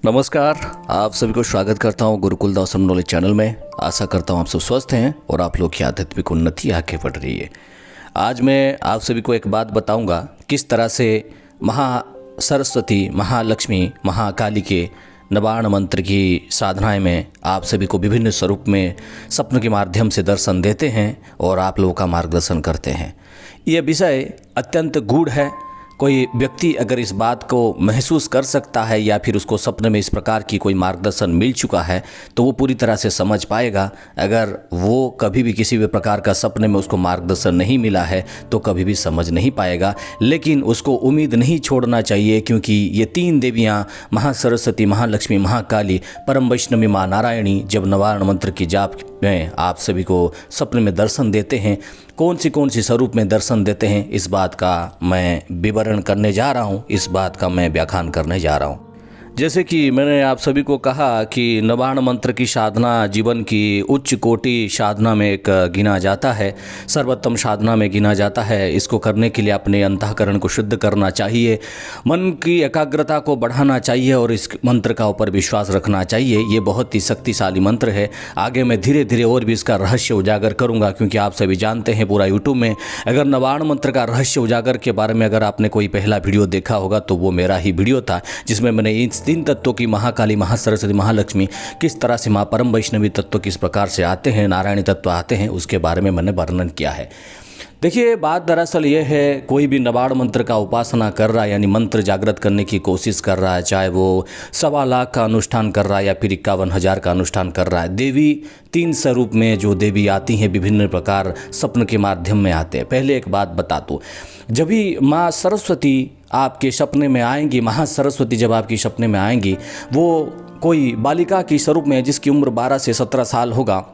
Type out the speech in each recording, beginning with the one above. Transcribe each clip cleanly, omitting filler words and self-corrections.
नमस्कार, आप सभी को स्वागत करता हूं गुरुकुल दौसम नॉलेज चैनल में। आशा करता हूं आप सब स्वस्थ हैं और आप लोग की आध्यात्मिक उन्नति आगे बढ़ रही है। आज मैं आप सभी को एक बात बताऊंगा, किस तरह से महा सरस्वती, महालक्ष्मी, महाकाली के नवार्ण मंत्र की साधनाएं में आप सभी को विभिन्न स्वरूप में स्वप्न के माध्यम से दर्शन देते हैं और आप लोगों का मार्गदर्शन करते हैं। यह विषय अत्यंत गूढ़ है। कोई व्यक्ति अगर इस बात को महसूस कर सकता है या फिर उसको सपने में इस प्रकार की कोई मार्गदर्शन मिल चुका है तो वो पूरी तरह से समझ पाएगा। अगर वो कभी भी किसी भी प्रकार का सपने में उसको मार्गदर्शन नहीं मिला है तो कभी भी समझ नहीं पाएगा। लेकिन उसको उम्मीद नहीं छोड़ना चाहिए, क्योंकि ये तीन देवियाँ महासरस्वती, महालक्ष्मी, महाकाली, परम वैष्णवी माँ नारायणी जब नवार्ण मंत्र की जाप में आप सभी को सपने में दर्शन देते हैं, कौन सी स्वरूप में दर्शन देते हैं, इस बात का मैं विवरण करने जा रहा हूँ, इस बात का मैं व्याख्यान करने जा रहा हूँ। जैसे कि मैंने आप सभी को कहा कि नवार्ण मंत्र की साधना जीवन की उच्च कोटि साधना में एक गिना जाता है, सर्वोत्तम साधना में गिना जाता है। इसको करने के लिए अपने अंतःकरण को शुद्ध करना चाहिए, मन की एकाग्रता को बढ़ाना चाहिए और इस मंत्र का ऊपर विश्वास रखना चाहिए। ये बहुत ही शक्तिशाली मंत्र है। आगे मैं धीरे धीरे और भी इसका रहस्य उजागर करूँगा, क्योंकि आप सभी जानते हैं पूरा यूट्यूब में अगर नवार्ण मंत्र का रहस्य उजागर के बारे में अगर आपने कोई पहला वीडियो देखा होगा तो वो मेरा ही वीडियो था, जिसमें मैंने इन तीन तत्वों की महाकाली, महासरस्वती, महालक्ष्मी किस तरह से, माँ परम वैष्णवी तत्व किस प्रकार से आते हैं, नारायणी तत्व आते हैं, उसके बारे में मैंने वर्णन किया है। देखिए, बात दरअसल ये है, कोई भी नवार्ण मंत्र का उपासना कर रहा है, यानी मंत्र जागृत करने की कोशिश कर रहा है, चाहे वो 1.25 लाख का अनुष्ठान कर रहा है या फिर 51,000 का अनुष्ठान कर रहा है, देवी तीन स्वरूप में जो देवी आती हैं विभिन्न प्रकार स्वप्न के माध्यम में आते हैं। पहले एक बात बता दूँ, जब भी माँ सरस्वती आपके सपने में आएंगी, महासरस्वती जब आपके सपने में आएंगी, वो कोई बालिका की स्वरूप में जिसकी उम्र 12 से 17 साल होगा,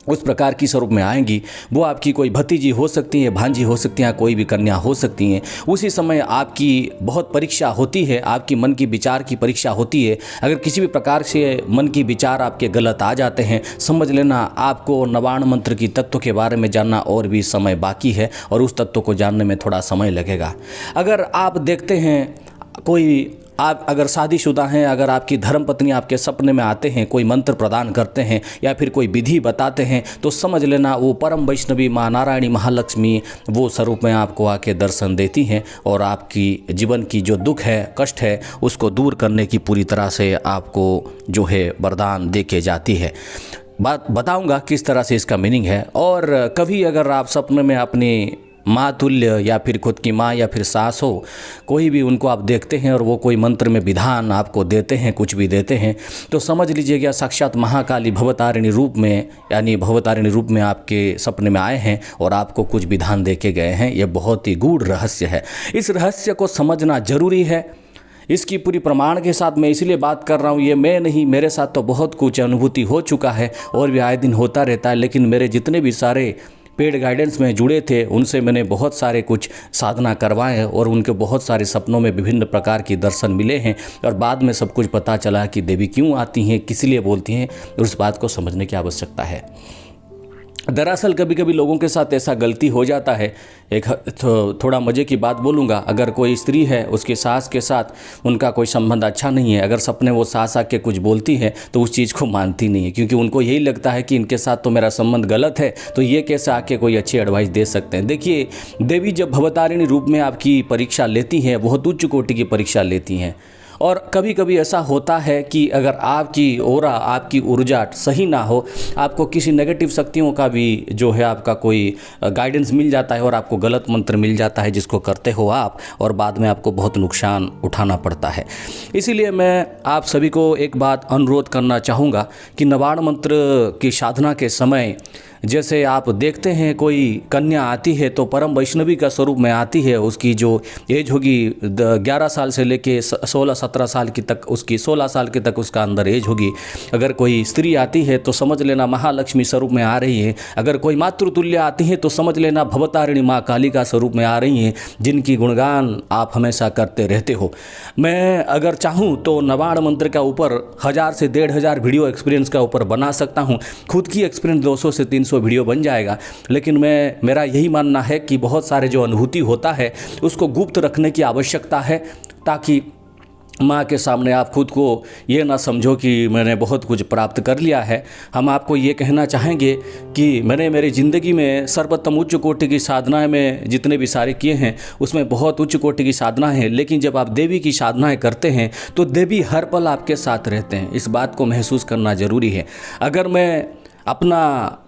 उस प्रकार की स्वरूप में आएंगी। वो आपकी कोई भतीजी हो सकती है, भांजी हो सकती हैं, कोई भी कन्या हो सकती हैं। उसी समय आपकी बहुत परीक्षा होती है, आपकी मन की विचार की परीक्षा होती है। अगर किसी भी प्रकार से मन की विचार आपके गलत आ जाते हैं, समझ लेना आपको नवार्ण मंत्र की तत्व के बारे में जानना और भी समय बाकी है और उस तत्व को जानने में थोड़ा समय लगेगा। अगर आप देखते हैं, कोई आप अगर शादीशुदा हैं, अगर आपकी धर्मपत्नी आपके सपने में आते हैं, कोई मंत्र प्रदान करते हैं या फिर कोई विधि बताते हैं, तो समझ लेना वो परम वैष्णवी माँ नारायणी, महालक्ष्मी वो स्वरूप में आपको आके दर्शन देती हैं और आपकी जीवन की जो दुख है, कष्ट है, उसको दूर करने की पूरी तरह से आपको जो है वरदान दे के जाती है। बात बताऊँगा किस तरह से इसका मीनिंग है। और कभी अगर आप सपने में अपनी माँ तुल्य या फिर खुद की माँ या फिर सास हो, कोई भी उनको आप देखते हैं और वो कोई मंत्र में विधान आपको देते हैं, कुछ भी देते हैं, तो समझ लीजिएगा साक्षात महाकाली भवतारिणी रूप में, यानी भवतारिणी रूप में आपके सपने में आए हैं और आपको कुछ विधान दे के गए हैं। ये बहुत ही गूढ़ रहस्य है। इस रहस्य को समझना जरूरी है। इसकी पूरी प्रमाण के साथ मैं इसलिए बात कर रहा हूँ, ये मैं नहीं, मेरे साथ तो बहुत कुछ अनुभूति हो चुका है और भी आए दिन होता रहता है। लेकिन मेरे जितने भी सारे पेड गाइडेंस में जुड़े थे, उनसे मैंने बहुत सारे कुछ साधना करवाए हैं और उनके बहुत सारे सपनों में विभिन्न प्रकार की दर्शन मिले हैं और बाद में सब कुछ पता चला कि देवी क्यों आती हैं, किस लिए बोलती हैं, उस बात को समझने की आवश्यकता है। दरअसल कभी कभी लोगों के साथ ऐसा गलती हो जाता है। एक थोड़ा मज़े की बात बोलूँगा, अगर कोई स्त्री है, उसकी सास के साथ उनका कोई संबंध अच्छा नहीं है, अगर सपने वो सास आके कुछ बोलती है तो उस चीज़ को मानती नहीं है, क्योंकि उनको यही लगता है कि इनके साथ तो मेरा संबंध गलत है, तो ये कैसे आके कोई अच्छी एडवाइस दे सकते हैं। देखिए, देवी जब भवतारिणी रूप में आपकी परीक्षा लेती हैं, बहुत उच्च कोटि की परीक्षा लेती हैं। और कभी कभी ऐसा होता है कि अगर आपकी ओरा, आपकी ऊर्जा सही ना हो, आपको किसी नेगेटिव शक्तियों का भी जो है आपका कोई गाइडेंस मिल जाता है और आपको गलत मंत्र मिल जाता है जिसको करते हो आप, और बाद में आपको बहुत नुकसान उठाना पड़ता है। इसीलिए मैं आप सभी को एक बात अनुरोध करना चाहूँगा कि नवार्ण मंत्र की साधना के समय जैसे आप देखते हैं कोई कन्या आती है तो परम वैष्णवी का स्वरूप में आती है, उसकी जो एज होगी 11 साल से लेके 16-17 साल की तक, उसकी 16 साल की तक उसका अंदर एज होगी। अगर कोई स्त्री आती है तो समझ लेना महालक्ष्मी स्वरूप में आ रही है। अगर कोई मातृतुल्य आती है तो समझ लेना भवतारिणी माँ काली का स्वरूप में आ रही हैं, जिनकी गुणगान आप हमेशा करते रहते हो। मैं अगर चाहूँ तो नवार्ण मंत्र का ऊपर 1000 से 1500 वीडियो एक्सपीरियंस का ऊपर बना सकता हूँ। खुद की एक्सपीरियंस 200 से 300 वीडियो बन जाएगा, लेकिन मेरा यही मानना है कि बहुत सारे जो अनुभूति होता है उसको गुप्त रखने की आवश्यकता है, ताकि माँ के सामने आप खुद को ये ना समझो कि मैंने बहुत कुछ प्राप्त कर लिया है। हम आपको ये कहना चाहेंगे कि मैंने मेरी ज़िंदगी में सर्वोत्तम उच्च कोटि की साधनाएं में जितने भी सारे किए हैं उसमें बहुत उच्च कोटि की साधनाएं हैं, लेकिन जब आप देवी की साधनाएं करते हैं तो देवी हर पल आपके साथ रहते हैं। इस बात को महसूस करना ज़रूरी है। अगर मैं अपना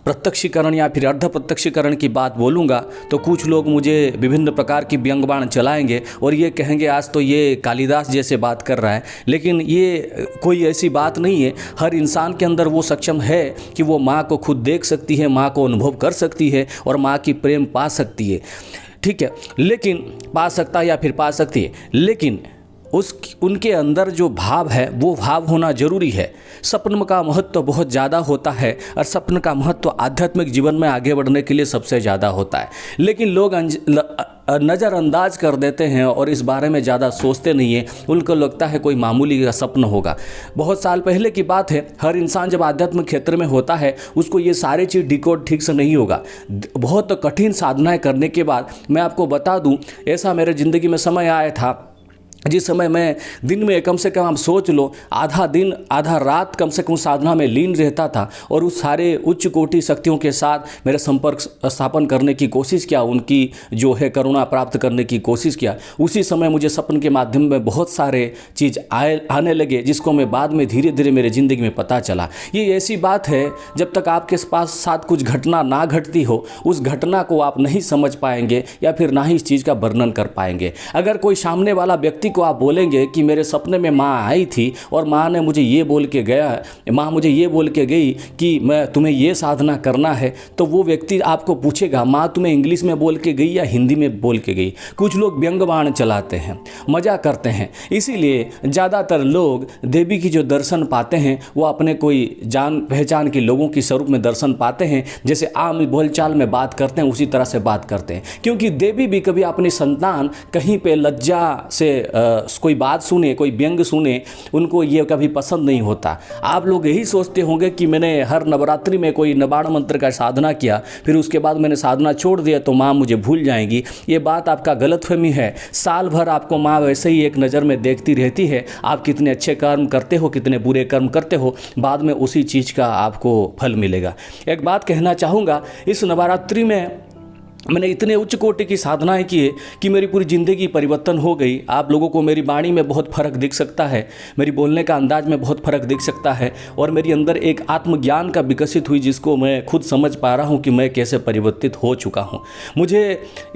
प्रत्यक्षीकरण या फिर अर्ध प्रत्यक्षीकरण की बात बोलूँगा तो कुछ लोग मुझे विभिन्न प्रकार की व्यंग्यबाण चलाएंगे और ये कहेंगे आज तो ये कालिदास जैसे बात कर रहा है, लेकिन ये कोई ऐसी बात नहीं है। हर इंसान के अंदर वो सक्षम है कि वो माँ को खुद देख सकती है, माँ को अनुभव कर सकती है और माँ की प्रेम पा सकती है। ठीक है, लेकिन पा सकता है या फिर पा सकती है, लेकिन उनके अंदर जो भाव है वो भाव होना जरूरी है। सपन का महत्व बहुत ज़्यादा होता है और सपन का महत्व आध्यात्मिक जीवन में आगे बढ़ने के लिए सबसे ज़्यादा होता है, लेकिन लोग नज़रअंदाज कर देते हैं और इस बारे में ज़्यादा सोचते नहीं है। उनको लगता है कोई मामूली का सपना होगा। बहुत साल पहले की बात है, हर इंसान जब आध्यात्मिक क्षेत्र में होता है उसको ये सारी चीज़ डिकोड ठीक से नहीं होगा। बहुत कठिन साधनाएं करने के बाद मैं आपको बता दूं, ऐसा मेरे ज़िंदगी में समय आया था जिस समय मैं दिन में कम से कम आप सोच लो आधा दिन आधा रात कम से कम साधना में लीन रहता था और उस सारे उच्च कोटि शक्तियों के साथ मेरा संपर्क स्थापन करने की कोशिश किया, उनकी जो है करुणा प्राप्त करने की कोशिश किया। उसी समय मुझे सपन के माध्यम में बहुत सारे चीज़ आने लगे जिसको मैं बाद में धीरे धीरे मेरे ज़िंदगी में पता चला। ये ऐसी बात है जब तक आपके पास साथ कुछ घटना ना घटती हो उस घटना को आप नहीं समझ पाएंगे या फिर ना ही इस चीज़ का वर्णन कर पाएंगे। अगर कोई सामने वाला व्यक्ति को आप बोलेंगे कि मेरे सपने में माँ आई थी और माँ ने मुझे ये बोल के गया, माँ मुझे ये बोल के गई कि मैं तुम्हें ये साधना करना है, तो वो व्यक्ति आपको पूछेगा माँ तुम्हें इंग्लिश में बोल के गई या हिंदी में बोल के गई। कुछ लोग व्यंग्यबाण चलाते हैं, मजा करते हैं। इसीलिए ज़्यादातर लोग देवी की जो दर्शन पाते हैं वो अपने कोई जान पहचान के लोगों के स्वरूप में दर्शन पाते हैं। जैसे आम बोलचाल में बात करते हैं उसी तरह से बात करते हैं, क्योंकि देवी भी कभी अपनी संतान कहीं पे लज्जा से कोई बात सुने, कोई व्यंग सुने, उनको ये कभी पसंद नहीं होता। आप लोग यही सोचते होंगे कि मैंने हर नवरात्रि में कोई नबाड़ मंत्र का साधना किया, फिर उसके बाद मैंने साधना छोड़ दिया तो माँ मुझे भूल जाएंगी। ये बात आपका गलतफहमी है। साल भर आपको माँ वैसे ही एक नज़र में देखती रहती है। आप कितने अच्छे कर्म करते हो, कितने बुरे कर्म करते हो, बाद में उसी चीज़ का आपको फल मिलेगा। एक बात कहना चाहूँगा, इस नवरात्रि में मैंने इतने उच्च कोटि की साधनाएं की है कि मेरी पूरी ज़िंदगी परिवर्तन हो गई। आप लोगों को मेरी वाणी में बहुत फ़र्क दिख सकता है, मेरी बोलने का अंदाज में बहुत फ़र्क दिख सकता है और मेरी अंदर एक आत्मज्ञान का विकसित हुई जिसको मैं खुद समझ पा रहा हूँ कि मैं कैसे परिवर्तित हो चुका हूँ। मुझे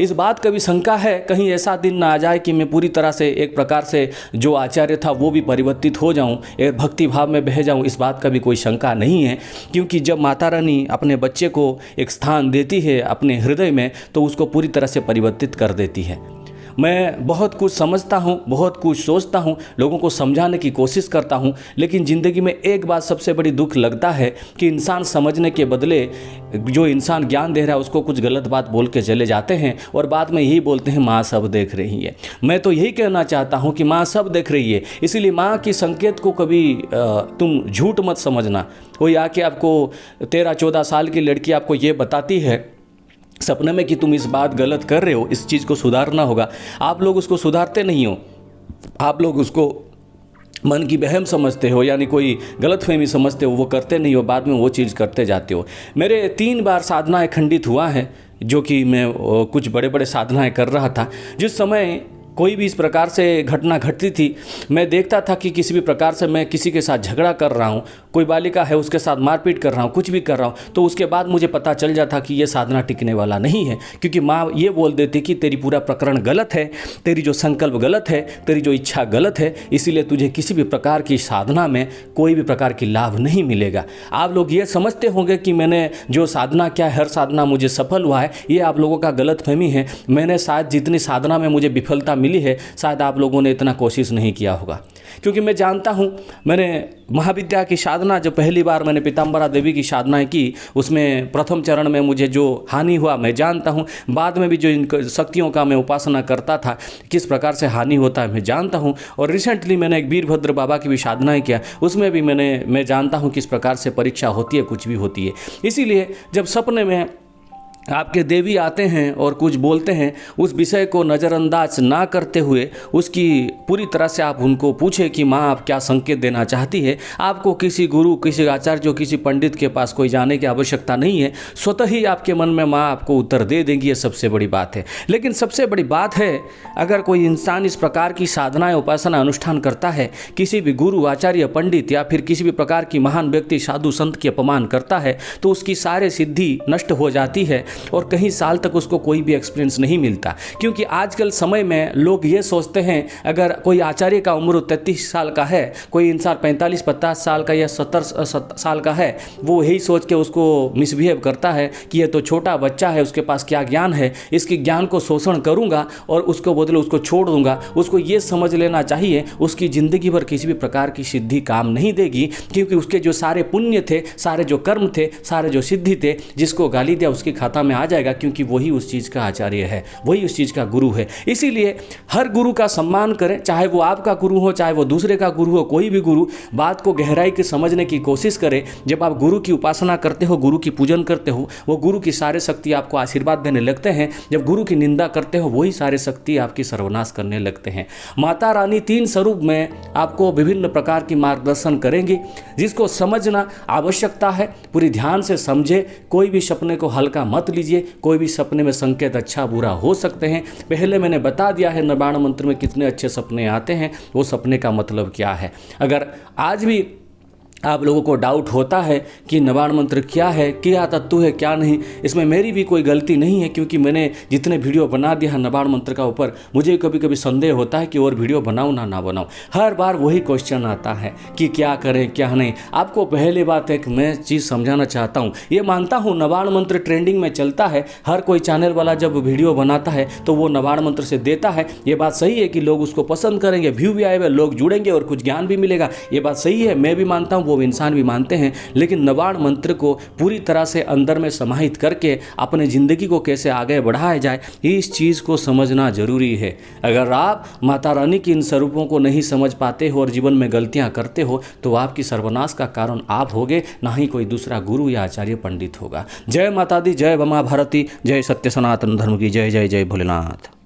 इस बात का भी शंका है कहीं ऐसा दिन ना आ जाए कि मैं पूरी तरह से एक प्रकार से जो आचार्य था वो भी परिवर्तित हो जाऊँ, एक भक्ति भाव में बह जाऊँ। इस बात का भी कोई शंका नहीं है, क्योंकि जब माता रानी अपने बच्चे को एक स्थान देती है अपने हृदय में तो उसको पूरी तरह से परिवर्तित कर देती है। मैं बहुत कुछ समझता हूँ, बहुत कुछ सोचता हूँ, लोगों को समझाने की कोशिश करता हूँ, लेकिन ज़िंदगी में एक बात सबसे बड़ी दुख लगता है कि इंसान समझने के बदले जो इंसान ज्ञान दे रहा है उसको कुछ गलत बात बोल के चले जाते हैं और बाद में यही बोलते हैं माँ सब देख रही है। मैं तो यही कहना चाहता हूँ कि माँ सब देख रही है, इसीलिए माँ की संकेत को कभी तुम झूठ मत समझना। कोई आके आपको 13-14 साल की लड़की आपको ये बताती है सपने में कि तुम इस बात गलत कर रहे हो, इस चीज़ को सुधारना होगा, आप लोग उसको सुधारते नहीं हो। आप लोग उसको मन की बहम समझते हो, यानी कोई गलतफहमी समझते हो, वो करते नहीं हो, बाद में वो चीज़ करते जाते हो। मेरे 3 बार साधनाएं खंडित हुआ है, जो कि मैं कुछ बड़े बड़े साधनाएं कर रहा था। जिस समय कोई भी इस प्रकार से घटना घटती थी, मैं देखता था कि किसी भी प्रकार से मैं किसी के साथ झगड़ा कर रहा हूँ, कोई बालिका है उसके साथ मारपीट कर रहा हूँ, कुछ भी कर रहा हूँ, तो उसके बाद मुझे पता चल जाता कि ये साधना टिकने वाला नहीं है। क्योंकि माँ ये बोल देती कि तेरी पूरा प्रकरण गलत है, तेरी जो संकल्प गलत है, तेरी जो इच्छा गलत है, इसीलिए तुझे किसी भी प्रकार की साधना में कोई भी प्रकार की लाभ नहीं मिलेगा। आप लोग ये समझते होंगे कि मैंने जो साधना किया है हर साधना मुझे सफल हुआ है, ये आप लोगों का गलतफहमी है। मैंने शायद जितनी साधना में मुझे विफलता मिली है शायद आप लोगों ने इतना कोशिश नहीं किया होगा, क्योंकि मैं जानता हूँ मैंने महाविद्या की साधना जो पहली बार मैंने पीताम्बरा देवी की साधनाएं की उसमें प्रथम चरण में मुझे जो हानि हुआ मैं जानता हूँ। बाद में भी जो इन शक्तियों का मैं उपासना करता था किस प्रकार से हानि होता है मैं जानता हूँ। और रिसेंटली मैंने एक वीरभद्र बाबा की भी साधनाएँ किया, उसमें भी मैं जानता हूँ किस प्रकार से परीक्षा होती है, कुछ भी होती है। इसीलिए जब सपने में आपके देवी आते हैं और कुछ बोलते हैं, उस विषय को नज़रअंदाज ना करते हुए उसकी पूरी तरह से आप उनको पूछें कि माँ आप क्या संकेत देना चाहती है। आपको किसी गुरु, किसी आचार्य, किसी पंडित के पास कोई जाने की आवश्यकता नहीं है, स्वतः ही आपके मन में माँ आपको उत्तर दे देंगी। ये सबसे बड़ी बात है। लेकिन सबसे बड़ी बात है, अगर कोई इंसान इस प्रकार की साधनाएँ, उपासना, अनुष्ठान करता है, किसी भी गुरु, आचार्य, पंडित या फिर किसी भी प्रकार की महान व्यक्ति, साधु, संत की अपमान करता है, तो उसकी सारे सिद्धि नष्ट हो जाती है और कई साल तक उसको कोई भी एक्सपीरियंस नहीं मिलता। क्योंकि आजकल समय में लोग ये सोचते हैं, अगर कोई आचार्य का उम्र 33 साल का है, कोई इंसान 45-50 साल का या 70 साल का है, वो यही सोच के उसको मिसबिहेव करता है कि ये तो छोटा बच्चा है, उसके पास क्या ज्ञान है, इसके ज्ञान को शोषण करूँगा और उसको बदले उसको छोड़ दूंगा। उसको ये समझ लेना चाहिए उसकी ज़िंदगी भर किसी भी प्रकार की सिद्धि काम नहीं देगी, क्योंकि उसके जो सारे पुण्य थे, सारे जो कर्म थे, सारे जो सिद्धि थे, जिसको गाली दिया उसके खाता में आ जाएगा, क्योंकि वही उस चीज़ का आचार्य है, वही उस चीज़ का गुरु है। इसीलिए हर गुरु का सम्मान करें, चाहे वो आपका गुरु हो, चाहे वो दूसरे का गुरु हो, कोई भी गुरु। बात को गहराई के समझने की कोशिश करें। जब आप गुरु की उपासना करते हो, गुरु की पूजन करते हो, वो गुरु की सारे शक्ति आपको आशीर्वाद देने लगते हैं। जब गुरु की निंदा करते हो, वही सारे शक्ति आपकी सर्वनाश करने लगते हैं। माता रानी 3 स्वरूप में आपको विभिन्न प्रकार की मार्गदर्शन करेंगी, जिसको समझना आवश्यकता है। पूरी ध्यान से समझे, कोई भी सपने को हल्का मत लीजिए। कोई भी सपने में संकेत अच्छा बुरा हो सकते हैं। पहले मैंने बता दिया है निर्वाण मंत्र में कितने अच्छे सपने आते हैं, वो सपने का मतलब क्या है। अगर आज भी आप लोगों को डाउट होता है कि निर्वाण मंत्र क्या है, क्या तत्व है, क्या नहीं, इसमें मेरी भी कोई गलती नहीं है, क्योंकि मैंने जितने वीडियो बना दिया है निर्वाण मंत्र का ऊपर, मुझे कभी कभी संदेह होता है कि और वीडियो बनाऊँ ना बनाऊँ। हर बार वही क्वेश्चन आता है कि क्या करें क्या नहीं। आपको पहले बात एक मैं चीज़ समझाना चाहता हूँ। ये मानता हूँ निर्वाण मंत्र ट्रेंडिंग में चलता है, हर कोई चैनल वाला जब वीडियो बनाता है तो वो निर्वाण मंत्र से देता है। ये बात सही है कि लोग उसको पसंद करेंगे, व्यू भी आएगा, लोग जुड़ेंगे और कुछ ज्ञान भी मिलेगा। ये बात सही है, मैं भी मानता हूँ, वो इंसान भी मानते हैं। लेकिन निर्वाण मंत्र को पूरी तरह से अंदर में समाहित करके अपने ज़िंदगी को कैसे आगे बढ़ाया जाए, इस चीज़ को समझना जरूरी है। अगर आप माता रानी की इन स्वरूपों को नहीं समझ पाते हो और जीवन में गलतियां करते हो, तो आपकी सर्वनाश का कारण आप होगे, ना ही कोई दूसरा गुरु या आचार्य पंडित होगा। जय माता दी, जय बमा भारती, जय सत्य सनातन धर्म की जय, जय जय भोलेनाथ।